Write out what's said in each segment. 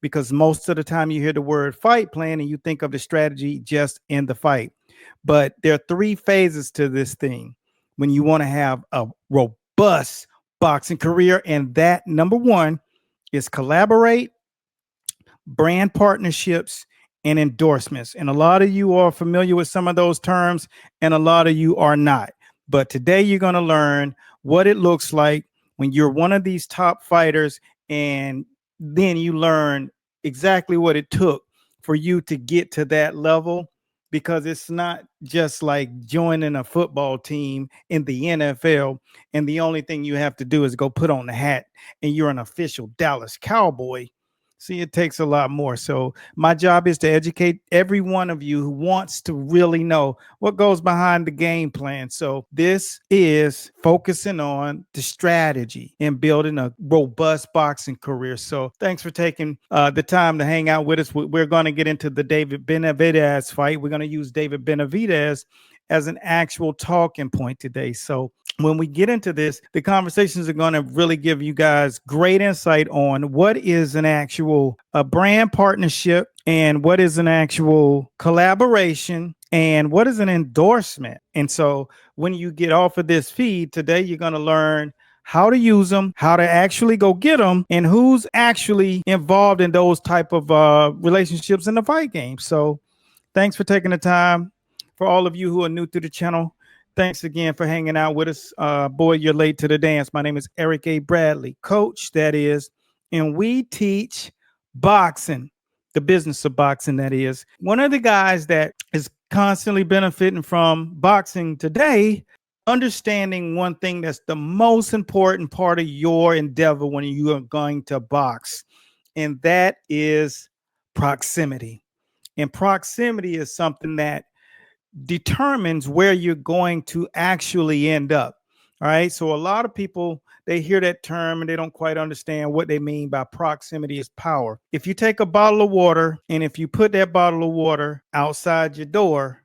because most of the time you hear the word fight plan and you think of the strategy just in the fight. But there are three phases to this thing when you want to have a robust boxing career. And that number one is collaborate, brand partnerships, and endorsements. And a lot of you are familiar with some of those terms, and a lot of you are not. But today you're going to learn what it looks like when you're one of these top fighters, and then you learn exactly what it took for you to get to that level, because it's not just like joining a football team in the NFL and the only thing you have to do is go put on the hat and you're an official Dallas Cowboy. See, it takes a lot more. So my job is to educate every one of you who wants to really know what goes behind the game plan. So this is focusing on the strategy and building a robust boxing career. So thanks for taking the time to hang out with us. We're going to get into the David Benavidez fight. We're going to use David Benavidez as an actual talking point today. So when we get into this, the conversations are going to really give you guys great insight on what is an actual brand partnership and what is an actual collaboration and what is an endorsement. And so when you get off of this feed today, you're going to learn how to use them, how to actually go get them, and who's actually involved in those type of relationships in the fight game. So thanks for taking the time. For all of you who are new to the channel, thanks again for hanging out with us. Boy, you're late to the dance. My name is Eric A. Bradley, coach, that is, and we teach boxing, the business of boxing, that is. One of the guys that is constantly benefiting from boxing today, understanding one thing that's the most important part of your endeavor when you are going to box, and that is proximity. And proximity is something that determines where you're going to actually end up. All right. So a lot of people, they hear that term and they don't quite understand what they mean by proximity is power. If you take a bottle of water and if you put that bottle of water outside your door,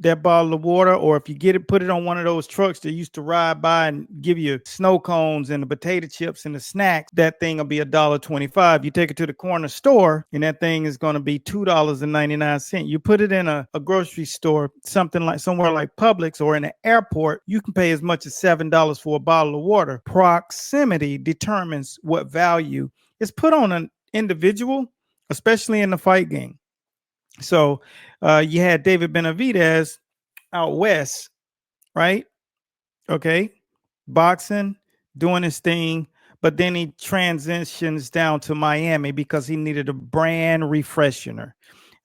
that bottle of water, or if you get it, put it on one of those trucks that used to ride by and give you snow cones and the potato chips and the snacks, that thing will be $1.25. You take it to the corner store and that thing is going to be $2.99. You put it in a grocery store, something like somewhere like Publix or in an airport, you can pay as much as $7 for a bottle of water. Proximity determines what value is put on an individual, especially in the fight game. So you had David Benavidez out west, right? Okay. Boxing, doing his thing. But then he transitions down to Miami because he needed a brand refreshener.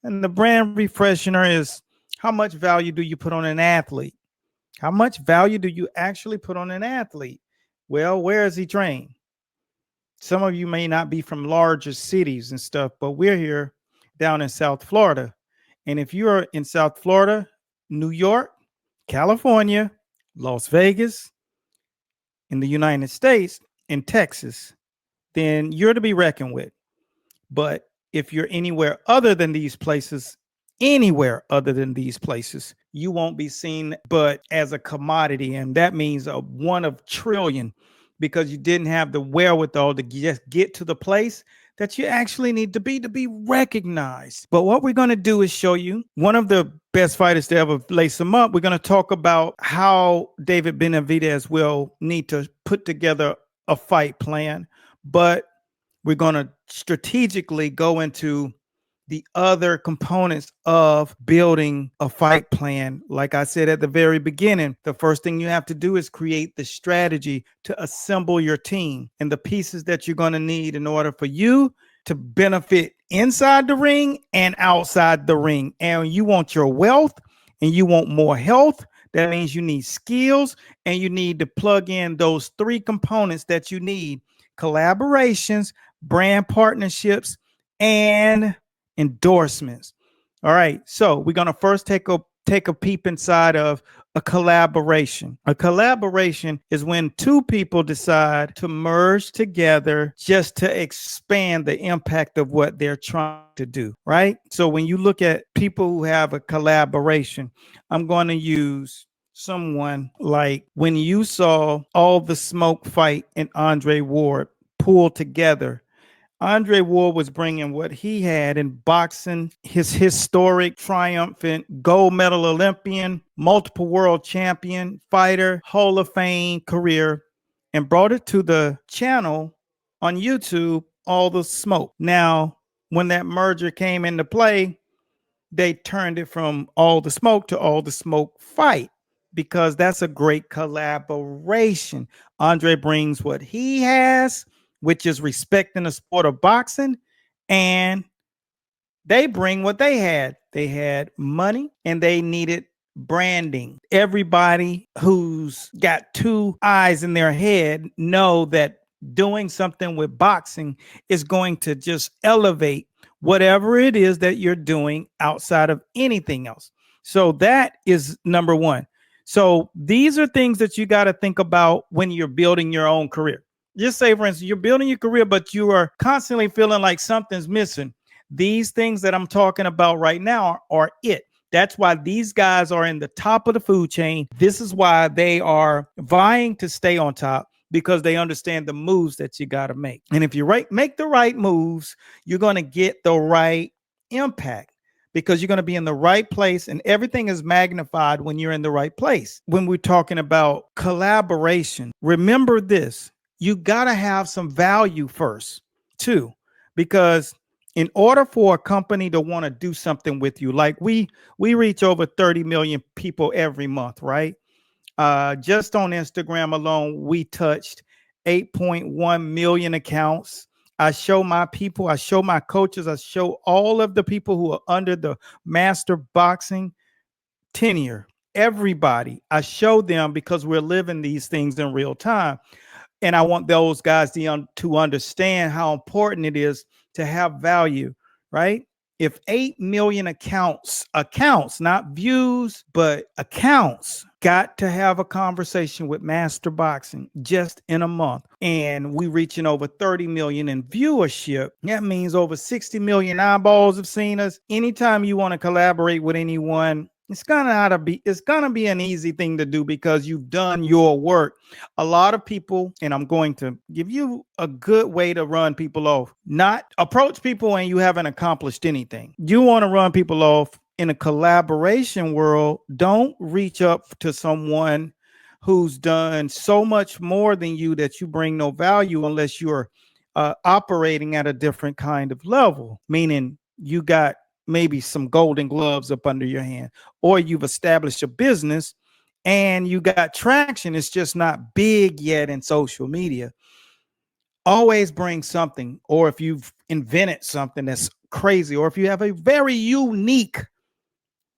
And the brand refreshener is, how much value do you put on an athlete? How much value do you actually put on an athlete? Well, where is he trained? Some of you may not be from larger cities and stuff, but we're here down in South Florida. And if you're in South Florida, New York, California, Las Vegas, in the United States, in Texas, then you're to be reckoned with. But if you're anywhere other than these places, you won't be seen but as a commodity. And that means a one of trillion, because you didn't have the wherewithal to just get to the place that you actually need to be recognized. But what we're going to do is show you one of the best fighters to ever lace them up. We're going to talk about how David Benavidez will need to put together a fight plan, but we're going to strategically go into the other components of building a fight plan. Like I said at the very beginning, the first thing you have to do is create the strategy to assemble your team and the pieces that you're going to need in order for you to benefit inside the ring and outside the ring. And you want your wealth and you want more health. That means you need skills and you need to plug in those three components that you need: collaborations, brand partnerships, and endorsements. All right, so we're going to first take a peep inside of a collaboration. A collaboration is when two people decide to merge together just to expand the impact of what they're trying to do, right? So when you look at people who have a collaboration, I'm going to use someone like when you saw All the Smoke fight and Andre Ward pull together Andre Ward was bringing what he had in boxing, his historic, triumphant gold medal Olympian, multiple world champion, fighter, Hall of Fame career, and brought it to the channel on YouTube, All the Smoke. Now, when that merger came into play, they turned it from All the Smoke to All the Smoke Fight because that's a great collaboration. Andre brings what he has, which is respecting the sport of boxing, and they bring what they had. They had money and they needed branding. Everybody who's got two eyes in their head know that doing something with boxing is going to just elevate whatever it is that you're doing outside of anything else. So that is number one. So these are things that you got to think about when you're building your own career. Just say, for instance, you're building your career, but you are constantly feeling like something's missing. These things that I'm talking about right now are it. That's why these guys are in the top of the food chain. This is why they are vying to stay on top, because they understand the moves that you got to make. And if you make the right moves, you're going to get the right impact, because you're going to be in the right place, and everything is magnified when you're in the right place. When we're talking about collaboration, remember this: you got to have some value first, too, because in order for a company to want to do something with you, like we reach over 30 million people every month, right? Just on Instagram alone, we touched 8.1 million accounts. I show my people, I show my coaches, I show all of the people who are under the master boxing tenure, everybody. I show them because we're living these things in real time. And I want those guys to understand how important it is to have value, right? If 8 million accounts, not views, but accounts, got to have a conversation with Master Boxing just in a month, and we reaching over 30 million in viewership, that means over 60 million eyeballs have seen us. Anytime you want to collaborate with anyone, it's gonna be an easy thing to do because you've done your work. A lot of people, and I'm going to give you a good way to run people off. Not approach people when you haven't accomplished anything. You want to run people off in a collaboration world. Don't reach up to someone who's done so much more than you that you bring no value unless you're operating at a different kind of level, meaning you got maybe some golden gloves up under your hand, or you've established a business and you got traction. It's just not big yet in social media. Always bring something, or if you've invented something that's crazy, or if you have a very unique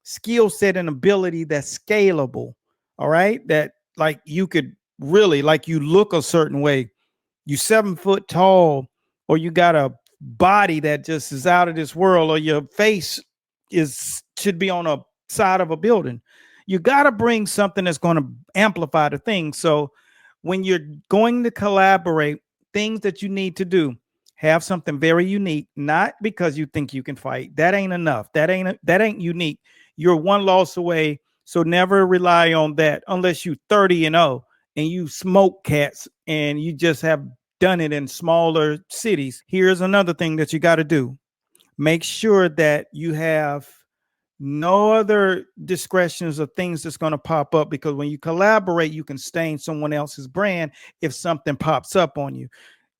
skill set and ability that's scalable, all right, that like you could really, like, you look a certain way, you 7 foot tall, or you got a body that just is out of this world, or your face should be on a side of a building. You got to bring something that's going to amplify the thing. So when you're going to collaborate, things that you need to do, have something very unique, not because you think you can fight. That ain't enough. That ain't unique. You're one loss away. So never rely on that unless you 30-0 and you smoke cats and you just have done it in smaller cities. Here's another thing that you got to do. Make sure that you have no other discretions or things that's going to pop up, because when you collaborate, you can stain someone else's brand if something pops up on you.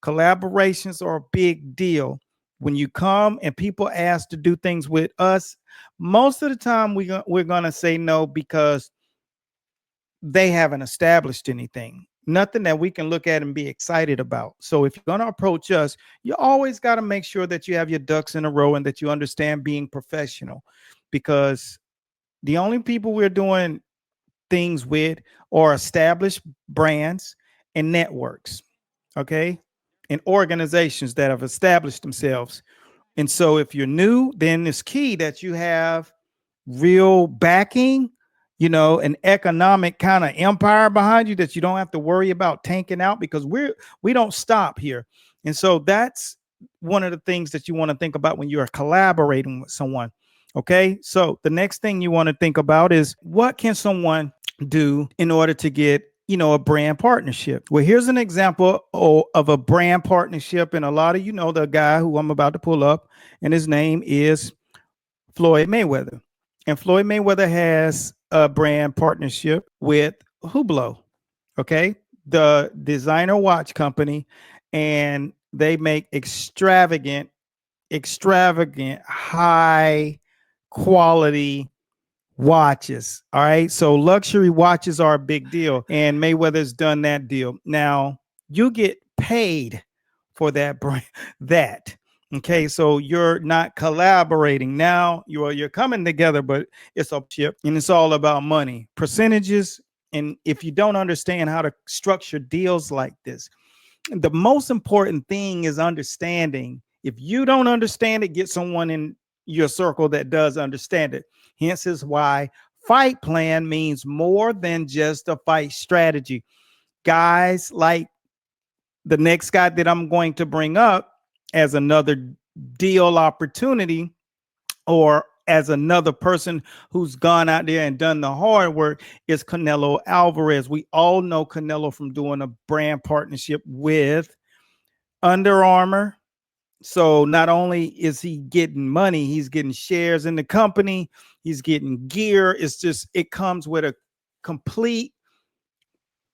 Collaborations are a big deal. When you come and people ask to do things with us, most of the time we're going to say no because they haven't established anything, nothing that we can look at and be excited about. So if you're going to approach us, you always got to make sure that you have your ducks in a row and that you understand being professional, because the only people we're doing things with are established brands and networks, okay, and organizations that have established themselves. And so if you're new, then it's key that you have real backing, an economic kind of empire behind you that you don't have to worry about tanking out, because we don't stop here. And so that's one of the things that you want to think about when you are collaborating with someone. Okay, so the next thing you want to think about is, what can someone do in order to get a brand partnership. Well, here's an example of a brand partnership. And a lot of the guy who I'm about to pull up, and his name is Floyd Mayweather. And Floyd Mayweather has a brand partnership with Hublot, okay, the designer watch company, and they make extravagant, high quality watches. All right. So luxury watches are a big deal, and Mayweather's done that deal. Now you get paid for that brand. That okay. So you're not collaborating now. You're coming together, but it's a chip, and it's all about money, percentages. And if you don't understand how to structure deals like this, the most important thing is understanding. If you don't understand it, get someone in your circle that does understand it. Hence is why fight plan means more than just a fight strategy. Guys like the next guy that I'm going to bring up as another deal opportunity, or as another person who's gone out there and done the hard work, is Canelo Alvarez. We all know Canelo from doing a brand partnership with Under Armour. So not only is he getting money, he's getting shares in the company, he's getting gear. It comes with a complete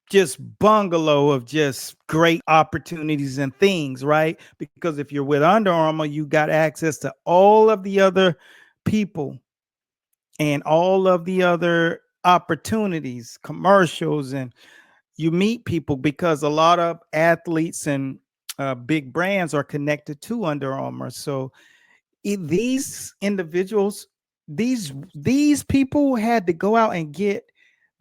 just bungalow of just great opportunities and things, right? Because if you're with Under Armour, you got access to all of the other people and all of the other opportunities, commercials, and you meet people, because a lot of athletes and big brands are connected to Under Armour. So these individuals, these people had to go out and get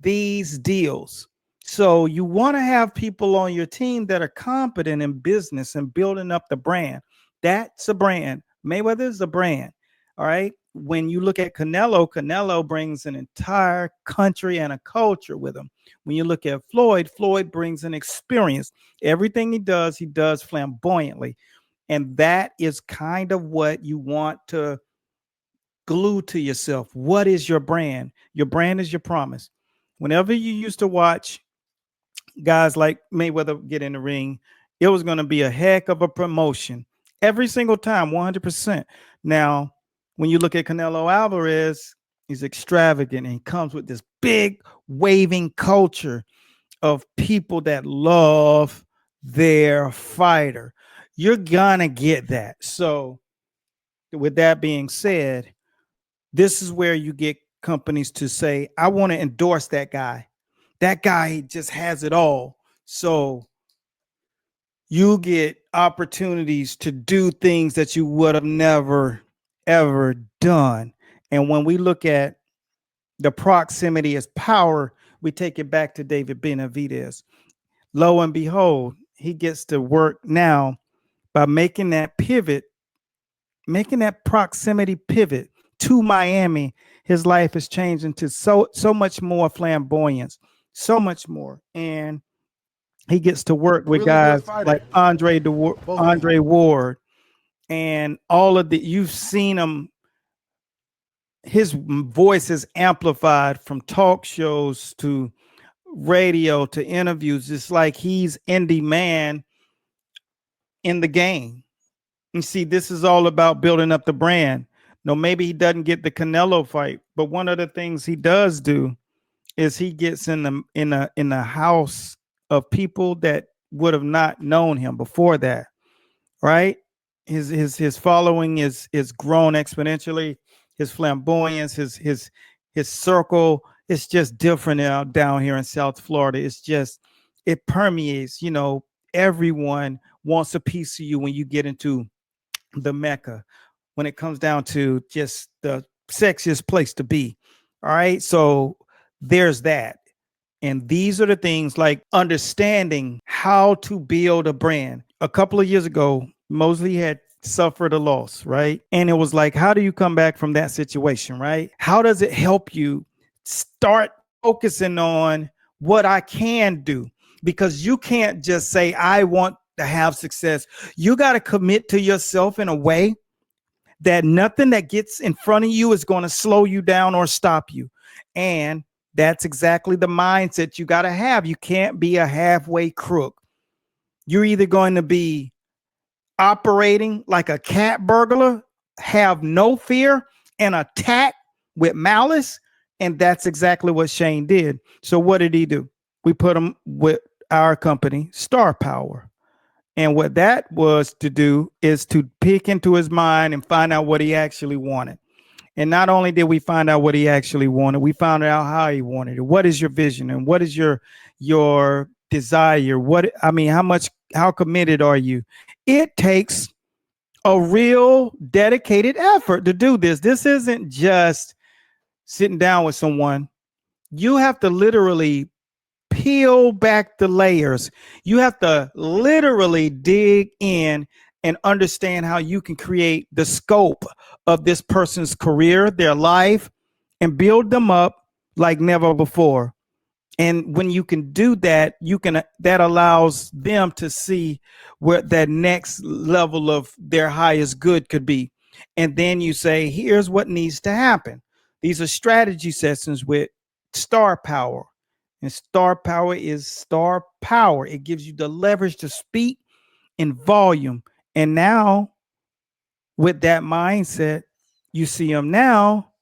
these deals. So you want to have people on your team that are competent in business and building up the brand. That's a brand. Mayweather is a brand. All right. When you look at Canelo brings an entire country and a culture with him. When you look at Floyd brings an experience. Everything he does flamboyantly. And that is kind of what you want to glue to yourself. What is your brand? Your brand is your promise. Whenever you used to watch guys like Mayweather get in the ring, it was going to be a heck of a promotion every single time, 100%. Now, when you look at Canelo Alvarez, he's extravagant, and he comes with this big waving culture of people that love their fighter. You're gonna get that. So with that being said, this is where you get companies to say, I want to endorse that guy. That guy just has it all. So you get opportunities to do things that you would have never, ever done. And when we look at the proximity as power, we take it back to David Benavidez. Lo and behold, he gets to work now by making that pivot, making that proximity pivot to Miami. His life has changed into so much more flamboyance, so much more. And he gets to work with guys like Andre Ward, and all of the, you've seen him. His voice is amplified from talk shows to radio to interviews. It's like he's in demand in the game. You see, this is all about building up the brand. No, maybe he doesn't get the Canelo fight, but one of the things he does do is he gets in the house of people that would have not known him before that, right? His following is grown exponentially. His flamboyance, his circle, it's just different now down here in South Florida. It's just, it permeates. Everyone wants a piece of you when you get into the Mecca, when it comes down to just the sexiest place to be. All right. So there's that. And these are the things like understanding how to build a brand. A couple of years ago, Mosley had suffered a loss, right? And it was like, how do you come back from that situation, right? How does it help you start focusing on what I can do? Because you can't just say, I want to have success. You got to commit to yourself in a way that nothing that gets in front of you is going to slow you down or stop you. And That's exactly the mindset you got to have. You can't be a halfway crook. You're either going to be operating like a cat burglar, have no fear, and attack with malice. And that's exactly what Shane did. So what did he do? We put him with our company, 𝗪𝗕. And what that was to do is to peek into his mind and find out what he actually wanted. And not only did we find out what he actually wanted, we found out how he wanted it. What is your vision and what is your desire? How committed are you? It takes a real dedicated effort to do this. This isn't just sitting down with someone. You have to literally peel back the layers. You have to literally dig in and understand how you can create the scope of this person's career, their life, and build them up like never before. And when you can do that, that allows them to see where that next level of their highest good could be. And then you say, here's what needs to happen. These are strategy sessions with 𝗪𝗕. And 𝗪𝗕 is star power. It gives you the leverage to speak in volume. And now with that mindset, you see them now,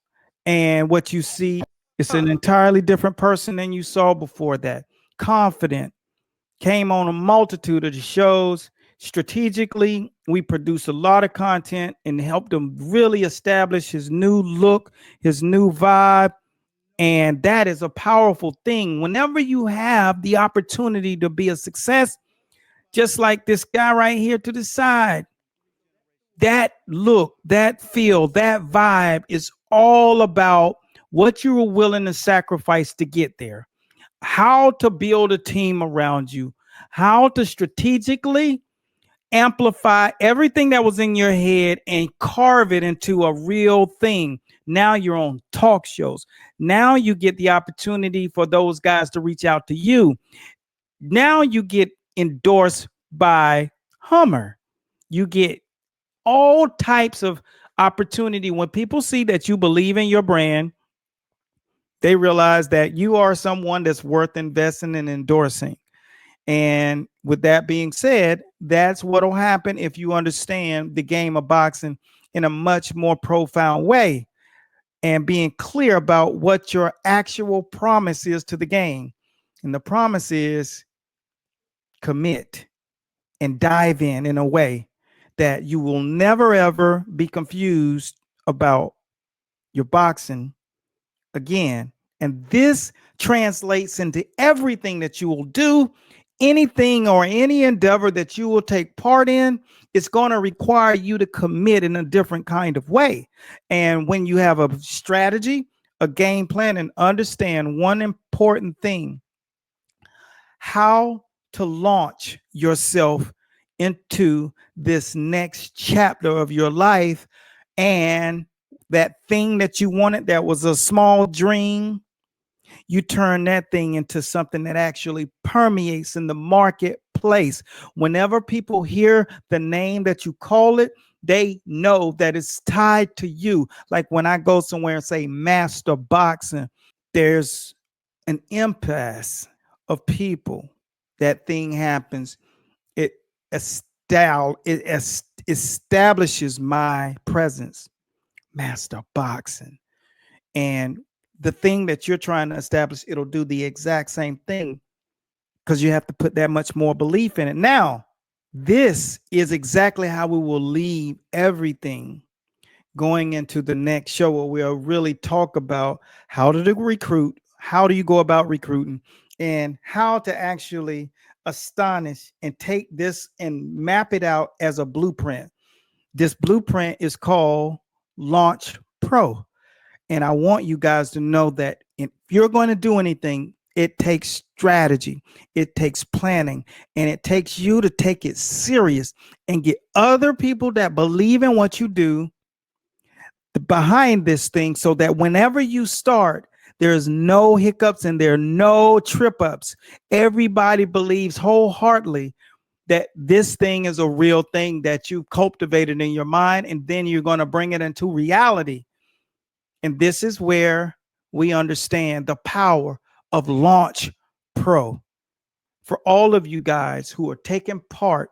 and what you see is an entirely different person than you saw before that. Confident, came on a multitude of the shows. Strategically, we produce a lot of content and helped him really establish his new look, his new vibe. And that is a powerful thing. Whenever you have the opportunity to be a success, just like this guy right here to the side, that look, that feel, that vibe is all about what you were willing to sacrifice to get there, how to build a team around you, how to strategically amplify everything that was in your head and carve it into a real thing. Now you're on talk shows. Now you get the opportunity for those guys to reach out to you. Now you get endorsed by Hummer. You get all types of opportunity. When people see that you believe in your brand, they realize that you are someone that's worth investing and endorsing. And with that being said, that's what will happen if you understand the game of boxing in a much more profound way and being clear about what your actual promise is to the game. And the promise is commit and dive in a way that you will never, ever be confused about your boxing again. And this translates into everything that you will do. Anything or any endeavor that you will take part in, it's going to require you to commit in a different kind of way. And when you have a strategy, a game plan, and understand one important thing, how to launch yourself into this next chapter of your life, and that thing that you wanted that was a small dream, you turn that thing into something that actually permeates in the marketplace. Whenever people hear the name that you call it, they know that it's tied to you. Like when I go somewhere and say master boxing, there's an impasse of people. That thing happens. It establishes my presence. Master boxing. And the thing that you're trying to establish, it'll do the exact same thing because you have to put that much more belief in it. Now, this is exactly how we will leave everything going into the next show, where we'll really talk about how to recruit, how do you go about recruiting, and how to actually astonish and take this and map it out as a blueprint. This blueprint is called Launch Pro. And I want you guys to know that if you're going to do anything, it takes strategy, it takes planning, and it takes you to take it serious and get other people that believe in what you do behind this thing, so that whenever you start, there's no hiccups and there are no trip ups. Everybody believes wholeheartedly that this thing is a real thing that you've cultivated in your mind, and then you're going to bring it into reality. And this is where we understand the power of Launch Pro. For all of you guys who are taking part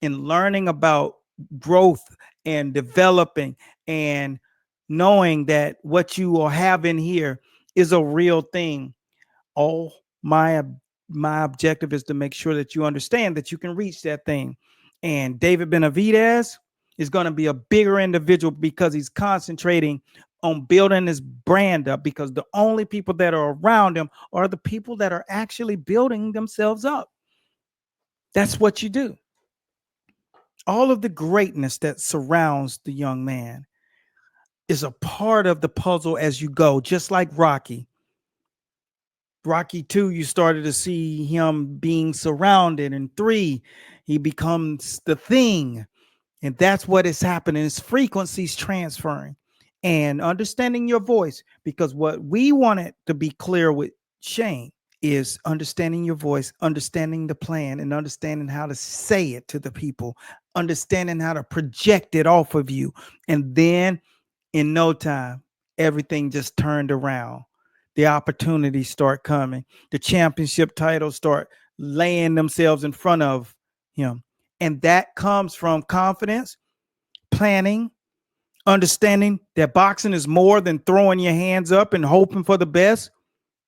in learning about growth and developing and knowing that what you will have in here is a real thing, all my objective is to make sure that you understand that you can reach that thing. And David Benavidez is going to be a bigger individual because he's concentrating on building his brand up, because the only people that are around him are the people that are actually building themselves up. That's what you do. All of the greatness that surrounds the young man is a part of the puzzle as you go, just like Rocky. Rocky 2, you started to see him being surrounded. In 3, he becomes the thing. And that's what is happening. His frequencies transferring and understanding your voice. Because what we wanted to be clear with Shane is understanding your voice, understanding the plan, and understanding how to say it to the people, understanding how to project it off of you. And then in no time, everything just turned around. The opportunities start coming. The championship titles start laying themselves in front of him. And that comes from confidence, planning, understanding that boxing is more than throwing your hands up and hoping for the best.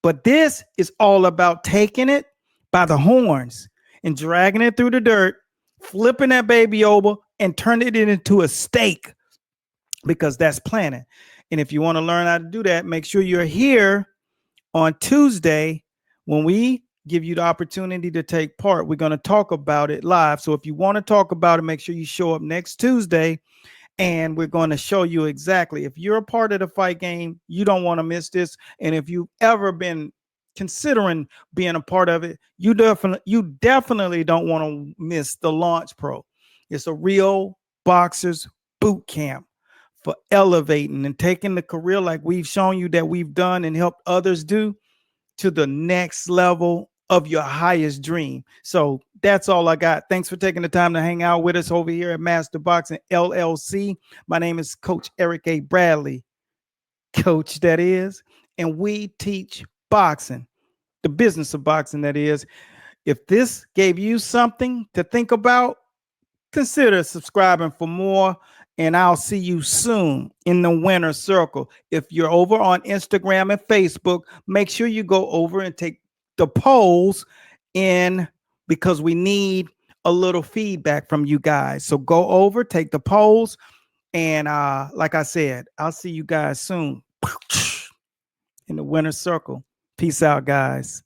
But this is all about taking it by the horns and dragging it through the dirt, flipping that baby over and turning it into a steak, because that's planning. And if you want to learn how to do that, make sure you're here on Tuesday when we give you the opportunity to take part. We're going to talk about it live. So if you want to talk about it, make sure you show up next Tuesday, and we're going to show you exactly. If you're a part of the fight game, you don't want to miss this. And if you've ever been considering being a part of it, you definitely don't want to miss the Launch Pro. It's a real boxer's boot camp for elevating and taking the career like we've shown you that we've done and helped others do to the next level of your highest dream. So that's all I got. Thanks for taking the time to hang out with us over here at Master Boxing LLC. My name is Coach Eric A. Bradley, coach that is, and we teach boxing, the business of boxing that is. If this gave you something to think about, consider subscribing for more, and I'll see you soon in the winner's circle. If you're over on Instagram and Facebook, make sure you go over and take the polls in, because we need a little feedback from you guys. So go over, take the polls, and like I said, I'll see you guys soon in the winner's circle. Peace out, guys.